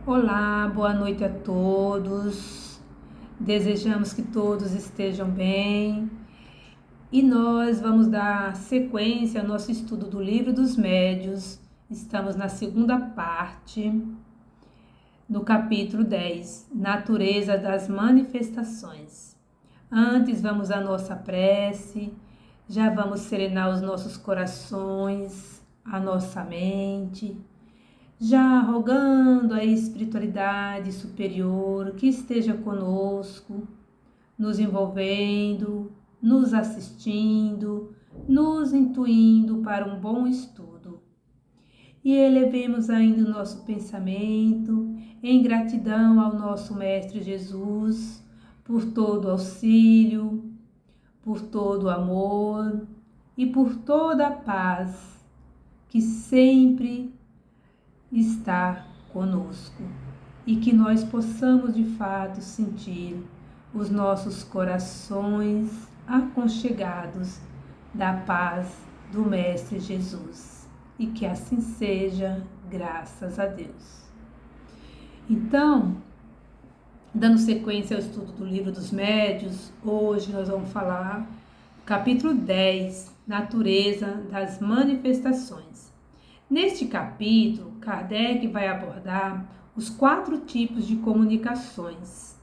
Olá, boa noite a todos. Desejamos que todos estejam bem e nós vamos dar sequência ao nosso estudo do Livro dos Médiuns. Estamos na segunda parte, no capítulo 10, Natureza das Manifestações. Antes, vamos à nossa prece, já vamos serenar os nossos corações, a nossa mente, já rogando a espiritualidade superior que esteja conosco, nos envolvendo, nos assistindo, nos intuindo para um bom estudo. E elevemos ainda o nosso pensamento em gratidão ao nosso Mestre Jesus por todo o auxílio, por todo o amor e por toda a paz que sempre está conosco, e que nós possamos de fato sentir os nossos corações aconchegados da paz do Mestre Jesus, e que assim seja, graças a Deus. Então, dando sequência ao estudo do Livro dos Médiuns, hoje nós vamos falar capítulo 10, Natureza das Manifestações. Neste capítulo, Kardec vai abordar os 4 tipos de comunicações.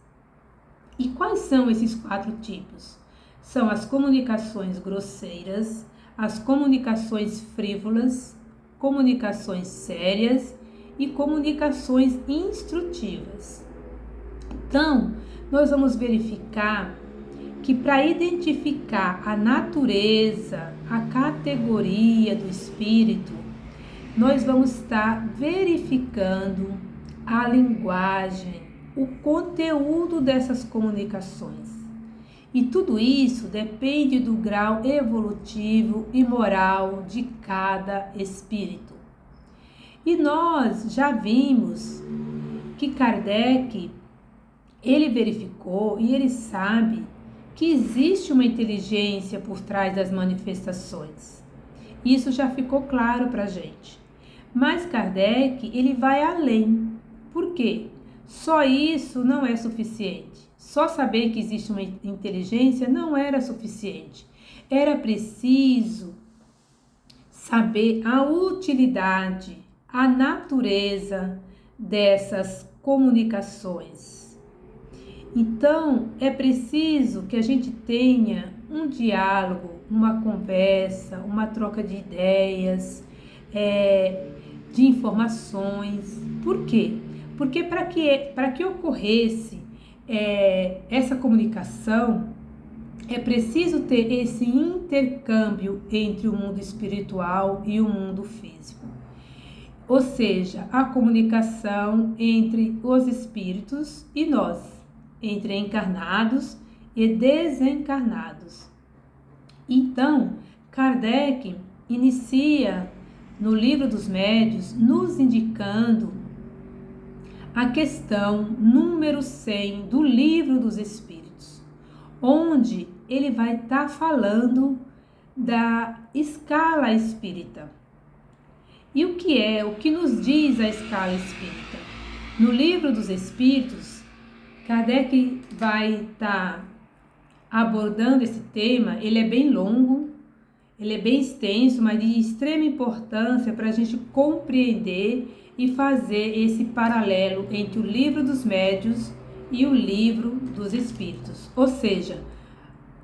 E quais são esses 4 tipos? São as comunicações grosseiras, as comunicações frívolas, comunicações sérias e comunicações instrutivas. Então, nós vamos verificar que para identificar a natureza, a categoria do espírito, nós vamos estar verificando a linguagem, o conteúdo dessas comunicações. E tudo isso depende do grau evolutivo e moral de cada espírito. E nós já vimos que Kardec, ele verificou e ele sabe que existe uma inteligência por trás das manifestações. Isso já ficou claro para a gente. Mas Kardec, ele vai além. Por quê? Só isso não é suficiente. Só saber que existe uma inteligência não era suficiente. Era preciso saber a utilidade, a natureza dessas comunicações. Então, é preciso que a gente tenha um diálogo, uma conversa, uma troca de ideias, de informações. Por quê? Porque para que ocorresse essa comunicação, é preciso ter esse intercâmbio entre o mundo espiritual e o mundo físico. Ou seja, a comunicação entre os espíritos e nós, entre encarnados e desencarnados. Então, Kardec inicia no Livro dos Médiuns nos indicando a questão número 100 do Livro dos Espíritos, onde ele vai estar falando da escala espírita. E o que nos diz a escala espírita? No Livro dos Espíritos, Kardec vai estar abordando esse tema. Ele é bem longo, ele é bem extenso, mas de extrema importância para a gente compreender e fazer esse paralelo entre o Livro dos Médiuns e o Livro dos Espíritos. Ou seja,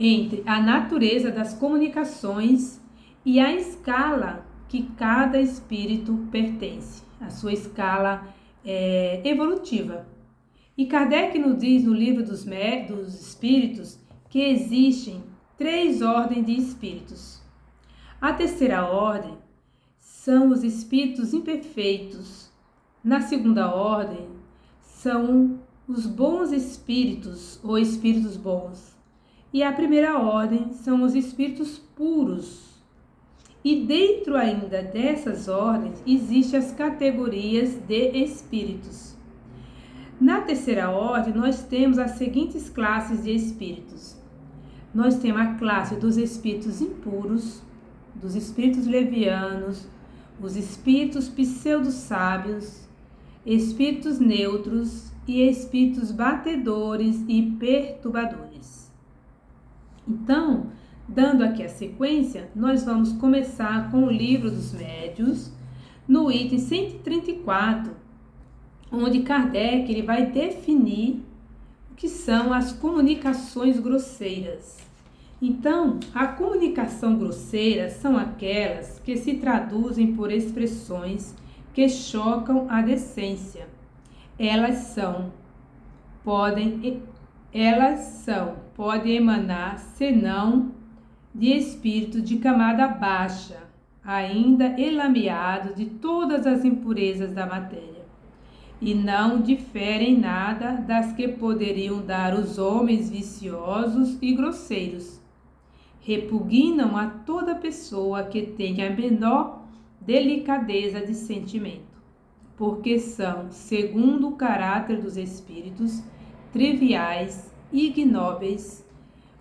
entre a natureza das comunicações e a escala que cada espírito pertence, a sua escala evolutiva. E Kardec nos diz no Livro dos Espíritos que existem 3 ordens de espíritos. A terceira ordem são os espíritos imperfeitos. Na segunda ordem são os bons espíritos ou espíritos bons. E a primeira ordem são os espíritos puros. E dentro ainda dessas ordens existem as categorias de espíritos. Na terceira ordem nós temos as seguintes classes de espíritos. Nós temos a classe dos espíritos impuros, dos espíritos levianos, os espíritos pseudo-sábios, espíritos neutros e espíritos batedores e perturbadores. Então, dando aqui a sequência, nós vamos começar com o Livro dos Médiuns, no item 134, onde Kardec ele vai definir o que são as comunicações grosseiras. Então, a comunicação grosseira são aquelas que se traduzem por expressões que chocam a decência. Elas podem emanar, senão de espírito de camada baixa, ainda elameado de todas as impurezas da matéria, e não diferem nada das que poderiam dar os homens viciosos e grosseiros. Repugnam a toda pessoa que tenha a menor delicadeza de sentimento, porque são, segundo o caráter dos espíritos, triviais, ignóbeis,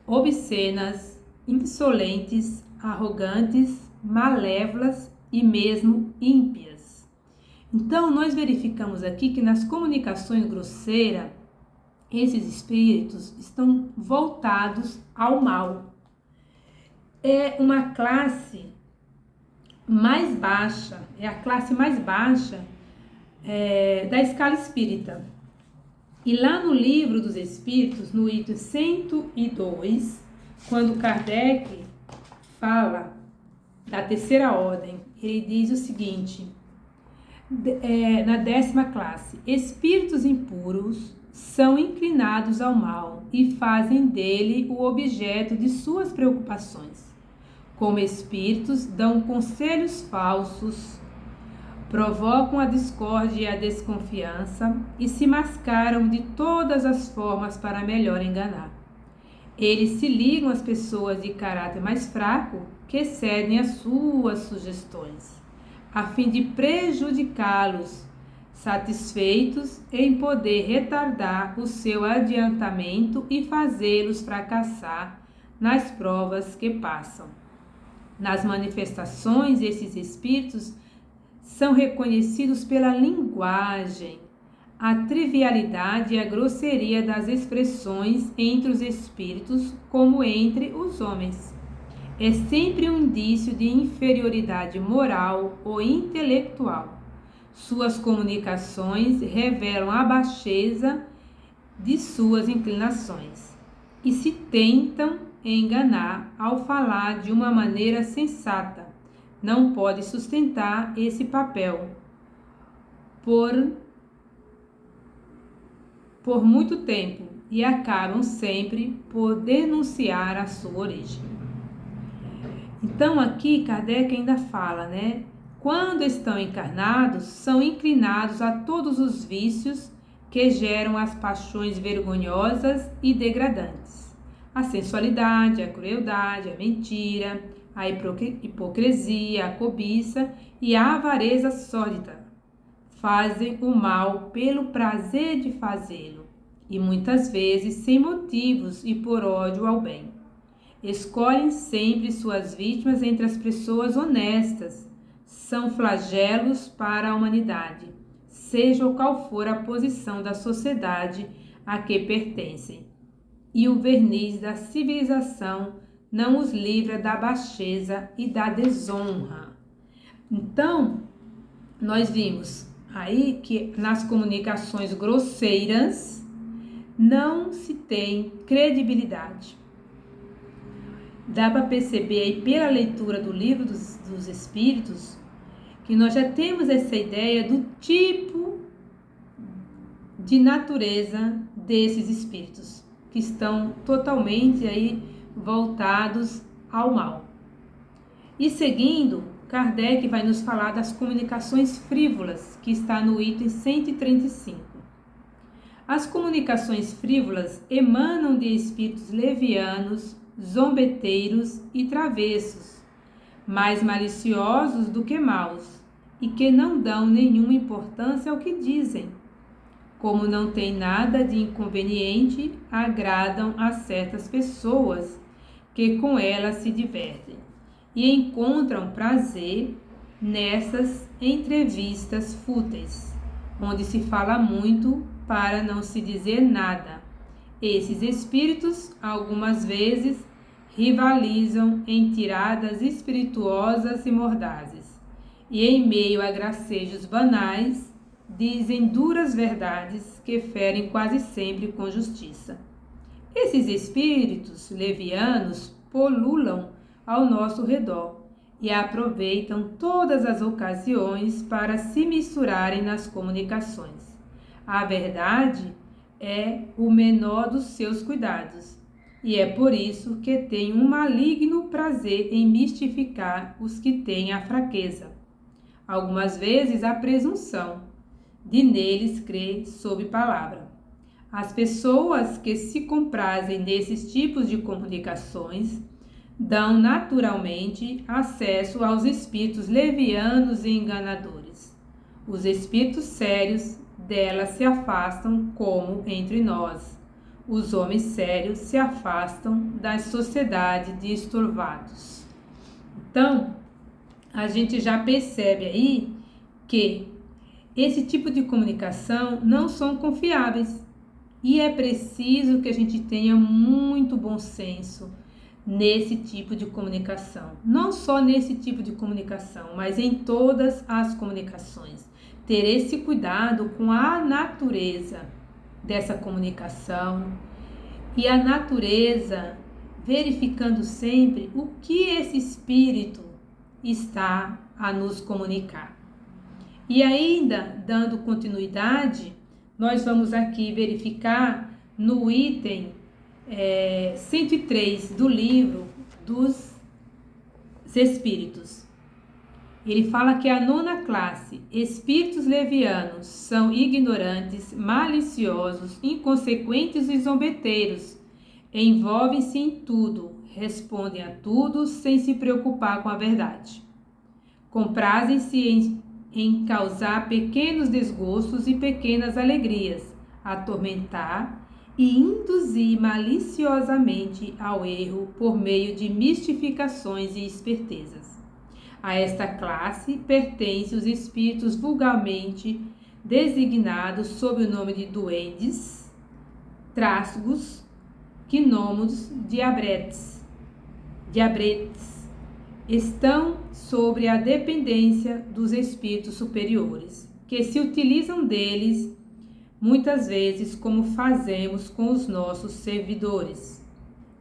obscenas, insolentes, arrogantes, malévolas e mesmo ímpias. Então, nós verificamos aqui que nas comunicações grosseiras, esses espíritos estão voltados ao mal. É uma classe mais baixa, é a classe mais baixa da escala espírita. E lá no Livro dos Espíritos, no item 102, quando Kardec fala da terceira ordem, ele diz o seguinte, na 10ª classe: espíritos impuros são inclinados ao mal e fazem dele o objeto de suas preocupações. Como espíritos, dão conselhos falsos, provocam a discórdia e a desconfiança e se mascaram de todas as formas para melhor enganar. Eles se ligam às pessoas de caráter mais fraco que cedem às suas sugestões, a fim de prejudicá-los, satisfeitos em poder retardar o seu adiantamento e fazê-los fracassar nas provas que passam. Nas manifestações, esses espíritos são reconhecidos pela linguagem, a trivialidade e a grosseria das expressões entre os espíritos como entre os homens. É sempre um indício de inferioridade moral ou intelectual. Suas comunicações revelam a baixeza de suas inclinações e se tentam enganar ao falar de uma maneira sensata. Não pode sustentar esse papel por muito tempo e acabam sempre por denunciar a sua origem. Então aqui Kardec ainda fala, quando estão encarnados, são inclinados a todos os vícios que geram as paixões vergonhosas e degradantes. A sensualidade, a crueldade, a mentira, a hipocrisia, a cobiça e a avareza sórdida. Fazem o mal pelo prazer de fazê-lo e muitas vezes sem motivos e por ódio ao bem. Escolhem sempre suas vítimas entre as pessoas honestas. São flagelos para a humanidade, seja qual for a posição da sociedade a que pertencem. E o verniz da civilização não os livra da baixeza e da desonra. Então, nós vimos aí que nas comunicações grosseiras não se tem credibilidade. Dá para perceber aí pela leitura do Livro dos Espíritos que nós já temos essa ideia do tipo de natureza desses espíritos, que estão totalmente aí voltados ao mal. E seguindo, Kardec vai nos falar das comunicações frívolas, que está no item 135. As comunicações frívolas emanam de espíritos levianos, zombeteiros e travessos, mais maliciosos do que maus, e que não dão nenhuma importância ao que dizem. Como não tem nada de inconveniente, agradam a certas pessoas que com elas se divertem e encontram prazer nessas entrevistas fúteis, onde se fala muito para não se dizer nada. Esses espíritos, algumas vezes, rivalizam em tiradas espirituosas e mordazes, e em meio a gracejos banais, dizem duras verdades que ferem quase sempre com justiça. Esses espíritos levianos pululam ao nosso redor e aproveitam todas as ocasiões para se misturarem nas comunicações. A verdade é o menor dos seus cuidados, e é por isso que tem um maligno prazer em mistificar os que têm a fraqueza, algumas vezes a presunção, de neles crer sob palavra. As pessoas que se comprazem nesses tipos de comunicações dão naturalmente acesso aos espíritos levianos e enganadores. Os espíritos sérios delas se afastam, como entre nós. Os homens sérios se afastam da sociedade de estorvados. Então, a gente já percebe aí que esse tipo de comunicação não são confiáveis e é preciso que a gente tenha muito bom senso nesse tipo de comunicação. Não só nesse tipo de comunicação, mas em todas as comunicações. Ter esse cuidado com a natureza dessa comunicação e a natureza, verificando sempre o que esse espírito está a nos comunicar. E ainda, dando continuidade, nós vamos aqui verificar no item 103 do livro dos Espíritos. Ele fala que a 9ª classe, espíritos levianos, são ignorantes, maliciosos, inconsequentes e zombeteiros. Envolvem-se em tudo, respondem a tudo sem se preocupar com a verdade. Comprazem-se em causar pequenos desgostos e pequenas alegrias, atormentar e induzir maliciosamente ao erro por meio de mistificações e espertezas. A esta classe pertencem os espíritos vulgarmente designados sob o nome de duendes, trasgos, gnômodos, diabretes. Estão sobre a dependência dos espíritos superiores, que se utilizam deles muitas vezes como fazemos com os nossos servidores.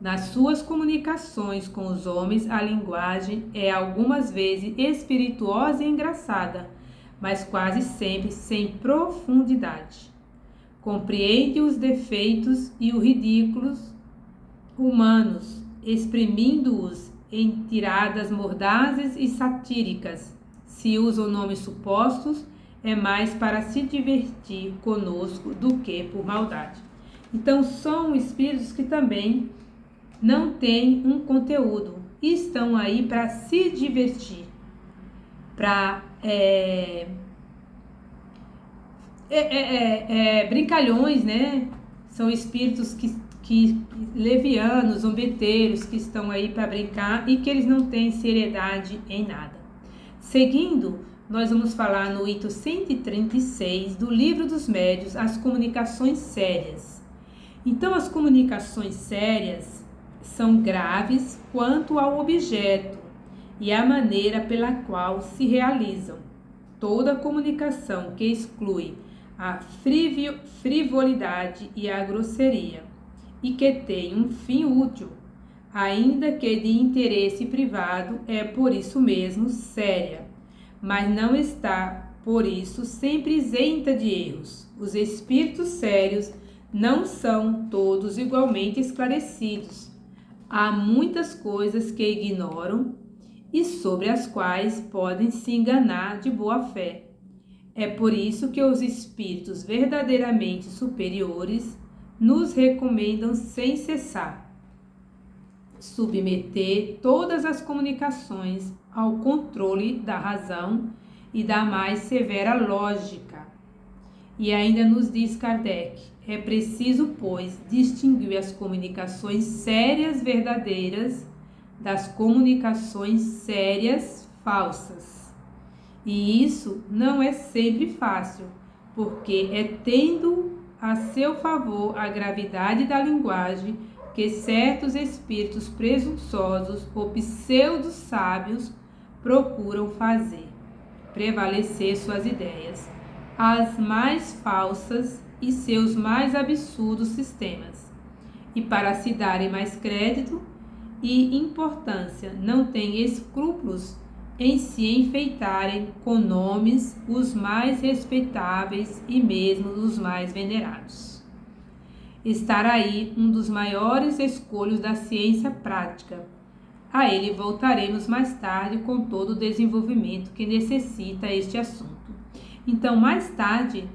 Nas suas comunicações com os homens, a linguagem é algumas vezes espirituosa e engraçada, mas quase sempre sem profundidade. Compreende os defeitos e os ridículos humanos, exprimindo-os em tiradas mordazes e satíricas. Se usam nomes supostos, é mais para se divertir conosco do que por maldade. Então, são espíritos que também não têm um conteúdo e estão aí para se divertir, para brincalhões, né? São espíritos que levianos, zombeteiros, que estão aí para brincar e que eles não têm seriedade em nada. Seguindo, nós vamos falar no item 136 do Livro dos Médiuns, as comunicações sérias. Então, as comunicações sérias são graves quanto ao objeto e à maneira pela qual se realizam. Toda comunicação que exclui a frivolidade e a grosseria e que tem um fim útil, ainda que de interesse privado, é por isso mesmo séria, mas não está por isso sempre isenta de erros. Os espíritos sérios não são todos igualmente esclarecidos. Há muitas coisas que ignoram e sobre as quais podem se enganar de boa fé. É por isso que os espíritos verdadeiramente superiores nos recomendam sem cessar submeter todas as comunicações ao controle da razão e da mais severa lógica. E ainda nos diz Kardec, é preciso, pois, distinguir as comunicações sérias verdadeiras das comunicações sérias falsas. E isso não é sempre fácil, porque é tendo a seu favor a gravidade da linguagem que certos espíritos presunçosos ou pseudo-sábios procuram fazer prevalecer suas ideias, as mais falsas e seus mais absurdos sistemas. E para se darem mais crédito e importância, não têm escrúpulos em se enfeitarem com nomes os mais respeitáveis e mesmo os mais venerados. Estará aí um dos maiores escolhos da ciência prática. A ele voltaremos mais tarde com todo o desenvolvimento que necessita este assunto. Então, mais tarde,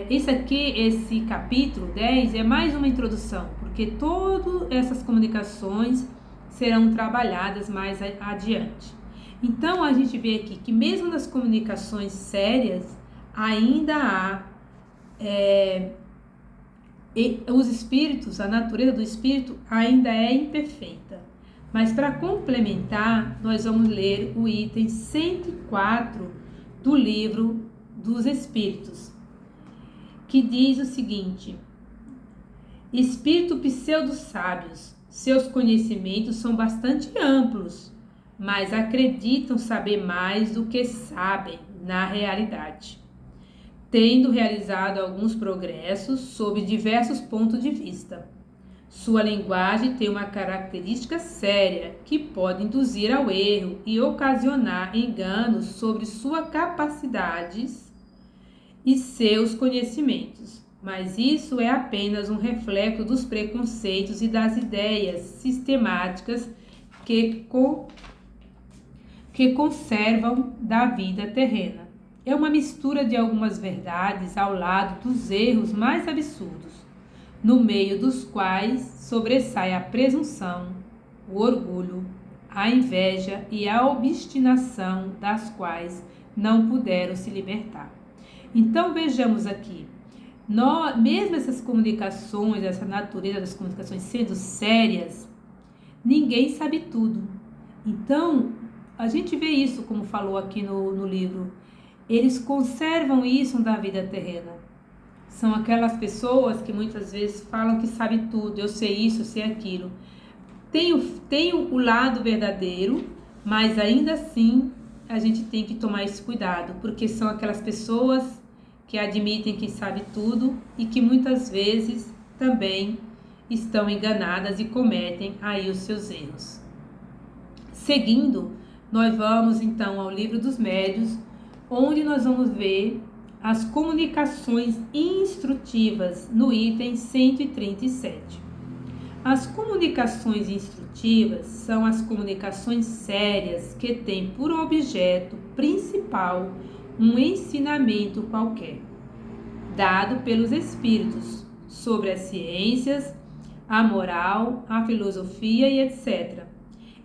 esse capítulo 10 é mais uma introdução, porque todas essas comunicações serão trabalhadas mais adiante. Então, a gente vê aqui que mesmo nas comunicações sérias, ainda há os espíritos, a natureza do espírito ainda é imperfeita. Mas para complementar, nós vamos ler o item 104 do livro dos Espíritos, que diz o seguinte: espírito pseudo-sábios, seus conhecimentos são bastante amplos, mas acreditam saber mais do que sabem na realidade, tendo realizado alguns progressos sob diversos pontos de vista. Sua linguagem tem uma característica séria que pode induzir ao erro e ocasionar enganos sobre suas capacidades e seus conhecimentos, mas isso é apenas um reflexo dos preconceitos e das ideias sistemáticas que conservam da vida terrena. É uma mistura de algumas verdades ao lado dos erros mais absurdos, no meio dos quais sobressai a presunção, o orgulho, a inveja e a obstinação das quais não puderam se libertar. Então vejamos aqui, mesmo essas comunicações, essa natureza das comunicações sendo sérias, ninguém sabe tudo. Então, a gente vê isso, como falou aqui no livro, eles conservam isso da vida terrena. São aquelas pessoas que muitas vezes falam que sabem tudo, eu sei isso, eu sei aquilo. Tem o lado verdadeiro, mas ainda assim a gente tem que tomar esse cuidado, porque são aquelas pessoas que admitem que sabem tudo e que muitas vezes também estão enganadas e cometem aí os seus erros. Seguindo, nós vamos então ao Livro dos Médiuns, onde nós vamos ver as comunicações instrutivas no item 137. As comunicações instrutivas são as comunicações sérias que têm por objeto principal um ensinamento qualquer, dado pelos espíritos, sobre as ciências, a moral, a filosofia e etc.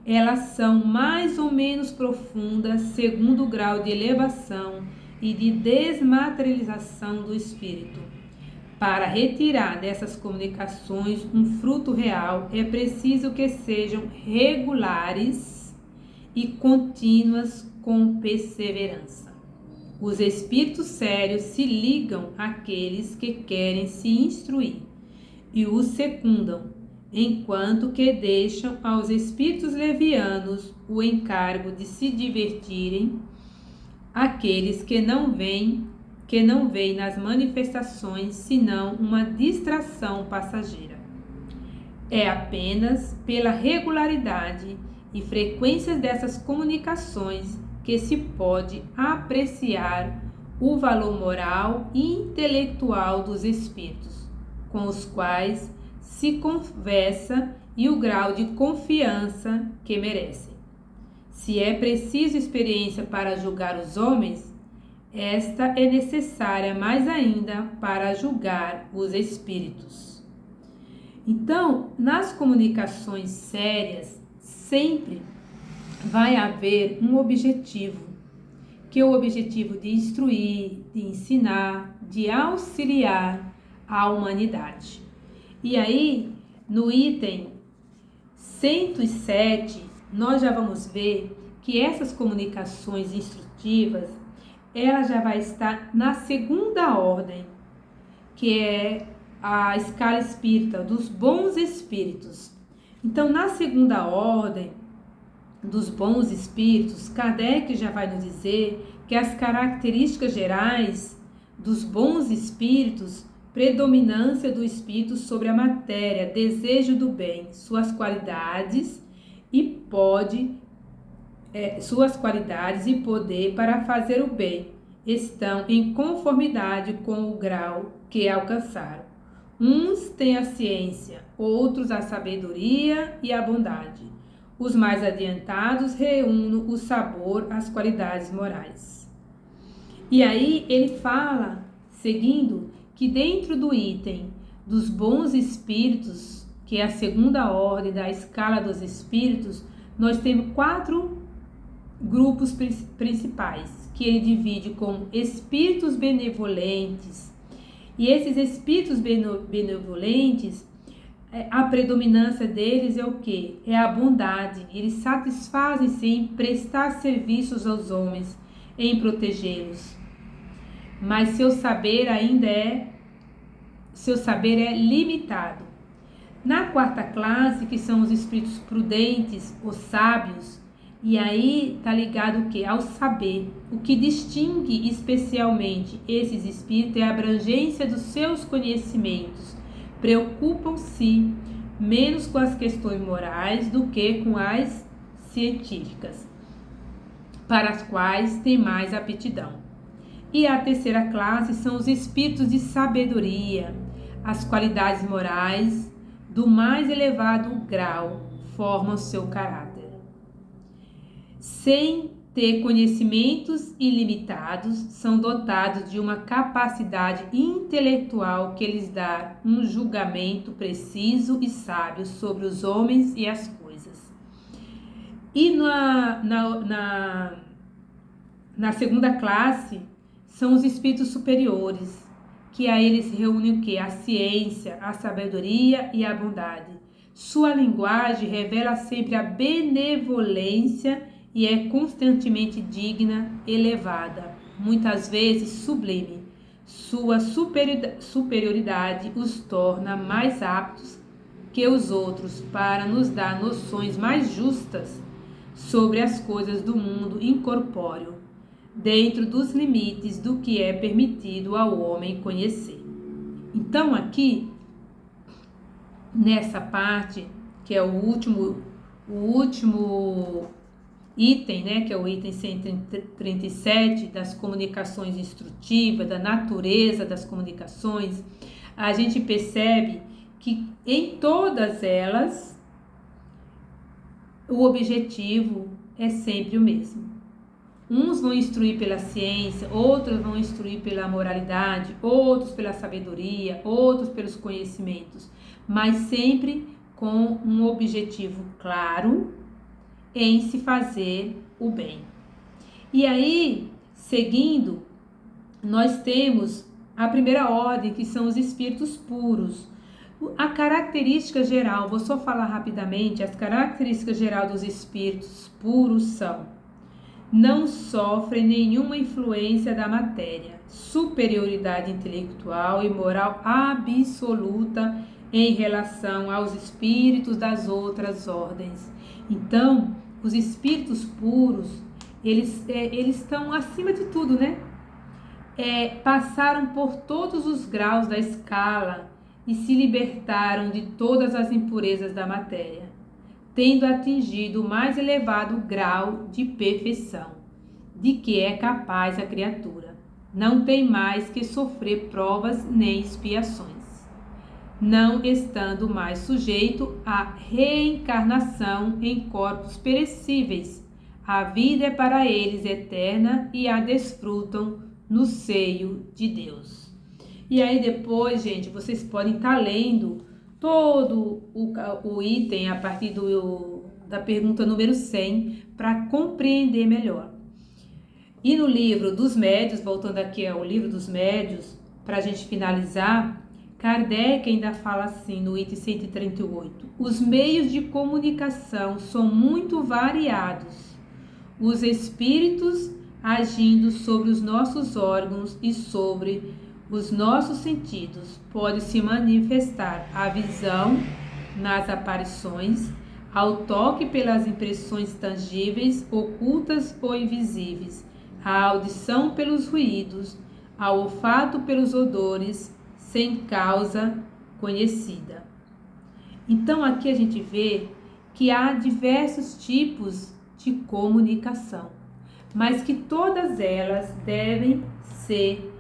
Elas são mais ou menos profundas segundo o grau de elevação e de desmaterialização do espírito. Para retirar dessas comunicações um fruto real, é preciso que sejam regulares e contínuas com perseverança. Os espíritos sérios se ligam àqueles que querem se instruir e os secundam, enquanto que deixam aos espíritos levianos o encargo de se divertirem aqueles que não veem nas manifestações senão uma distração passageira. É apenas pela regularidade e frequência dessas comunicações que se pode apreciar o valor moral e intelectual dos espíritos, com os quais se conversa e o grau de confiança que merecem. Se é preciso experiência para julgar os homens, esta é necessária mais ainda para julgar os espíritos. Então, nas comunicações sérias, sempre vai haver um objetivo, que é o objetivo de instruir, de ensinar, de auxiliar a humanidade. E aí, no item 107, nós já vamos ver que essas comunicações instrutivas, ela já vai estar na segunda ordem, que é a escala espírita dos bons espíritos. Então, na segunda ordem dos bons espíritos, Kardec já vai nos dizer que as características gerais dos bons espíritos, predominância do espírito sobre a matéria, desejo do bem, suas qualidades e poder para fazer o bem estão em conformidade com o grau que alcançaram. Uns têm a ciência, outros a sabedoria e a bondade. Os mais adiantados reúnem o sabor às qualidades morais. E aí ele fala, seguindo, que dentro do item dos bons espíritos, que é a segunda ordem da escala dos espíritos, nós temos 4 grupos principais, que ele divide como espíritos benevolentes. E esses espíritos benevolentes, a predominância deles é o quê? É a bondade. Eles satisfazem-se em prestar serviços aos homens, em protegê-los. Mas seu saber é limitado. Na 4ª classe, que são os espíritos prudentes, os sábios, e aí está ligado o quê? Ao saber. O que distingue especialmente esses espíritos é a abrangência dos seus conhecimentos. Preocupam-se menos com as questões morais do que com as científicas, para as quais tem mais aptidão. E a 3ª classe são os espíritos de sabedoria. As qualidades morais do mais elevado grau formam seu caráter. Sem ter conhecimentos ilimitados, são dotados de uma capacidade intelectual que lhes dá um julgamento preciso e sábio sobre os homens e as coisas. E na 2ª classe são os espíritos superiores, que a eles reúnem o quê? A ciência, a sabedoria e a bondade. Sua linguagem revela sempre a benevolência e é constantemente digna, elevada, muitas vezes sublime. Sua superioridade os torna mais aptos que os outros para nos dar noções mais justas sobre as coisas do mundo incorpóreo, dentro dos limites do que é permitido ao homem conhecer. Então, aqui, nessa parte, que é o último item, né, que é o item 137 das comunicações instrutivas, da natureza das comunicações, a gente percebe que em todas elas o objetivo é sempre o mesmo. Uns vão instruir pela ciência, outros vão instruir pela moralidade, outros pela sabedoria, outros pelos conhecimentos, mas sempre com um objetivo claro em se fazer o bem. E aí, seguindo, nós temos a primeira ordem, que são os espíritos puros. A característica geral, vou só falar rapidamente, as características geral dos espíritos puros são: não sofrem nenhuma influência da matéria, superioridade intelectual e moral absoluta em relação aos espíritos das outras ordens. Então, os espíritos puros, eles estão acima de tudo, né? Passaram por todos os graus da escala e se libertaram de todas as impurezas da matéria, tendo atingido o mais elevado grau de perfeição, de que é capaz a criatura. Não tem mais que sofrer provas nem expiações, não estando mais sujeito à reencarnação em corpos perecíveis. A vida é para eles eterna e a desfrutam no seio de Deus. E aí depois, gente, vocês podem estar lendo todo o item a partir da pergunta número 100 para compreender melhor. E no livro dos médios, voltando aqui ao livro dos médios, para a gente finalizar, Kardec ainda fala assim no item 138: os meios de comunicação são muito variados. Os espíritos agindo sobre os nossos órgãos e sobre os nossos sentidos. Pode se manifestar a visão nas aparições, ao toque pelas impressões tangíveis, ocultas ou invisíveis, à audição pelos ruídos, ao olfato pelos odores, sem causa conhecida. Então aqui a gente vê que há diversos tipos de comunicação, mas que todas elas devem ser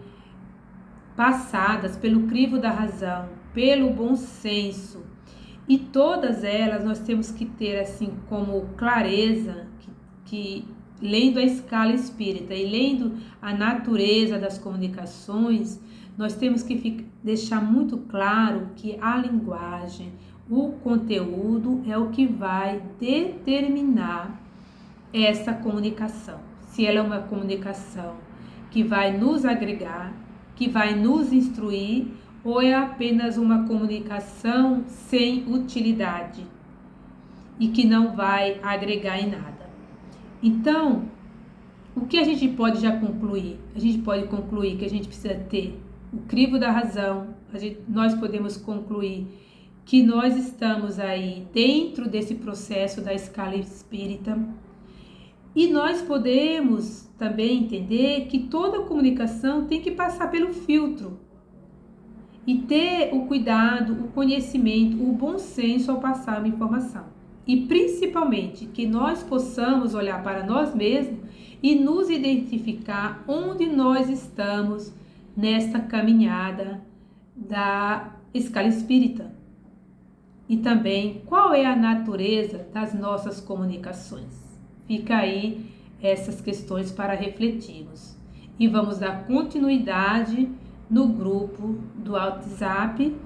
passadas pelo crivo da razão, pelo bom senso. E todas elas nós temos que ter assim como clareza que lendo a escala espírita e lendo a natureza das comunicações, nós temos que deixar muito claro que a linguagem, o conteúdo é o que vai determinar essa comunicação. Se ela é uma comunicação que vai nos agregar, que vai nos instruir, ou é apenas uma comunicação sem utilidade e que não vai agregar em nada. Então, o que a gente pode já concluir? A gente pode concluir que a gente precisa ter o crivo da razão, nós podemos concluir que nós estamos aí dentro desse processo da escala espírita, e nós podemos também entender que toda comunicação tem que passar pelo filtro e ter o cuidado, o conhecimento, o bom senso ao passar uma informação. E principalmente que nós possamos olhar para nós mesmos e nos identificar onde nós estamos nesta caminhada da escala espírita. E também qual é a natureza das nossas comunicações. Fica aí essas questões para refletirmos. E vamos dar continuidade no grupo do WhatsApp.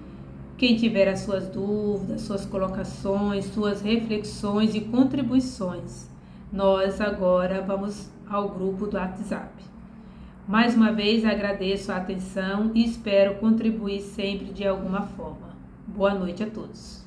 Quem tiver as suas dúvidas, suas colocações, suas reflexões e contribuições, nós agora vamos ao grupo do WhatsApp. Mais uma vez agradeço a atenção e espero contribuir sempre de alguma forma. Boa noite a todos.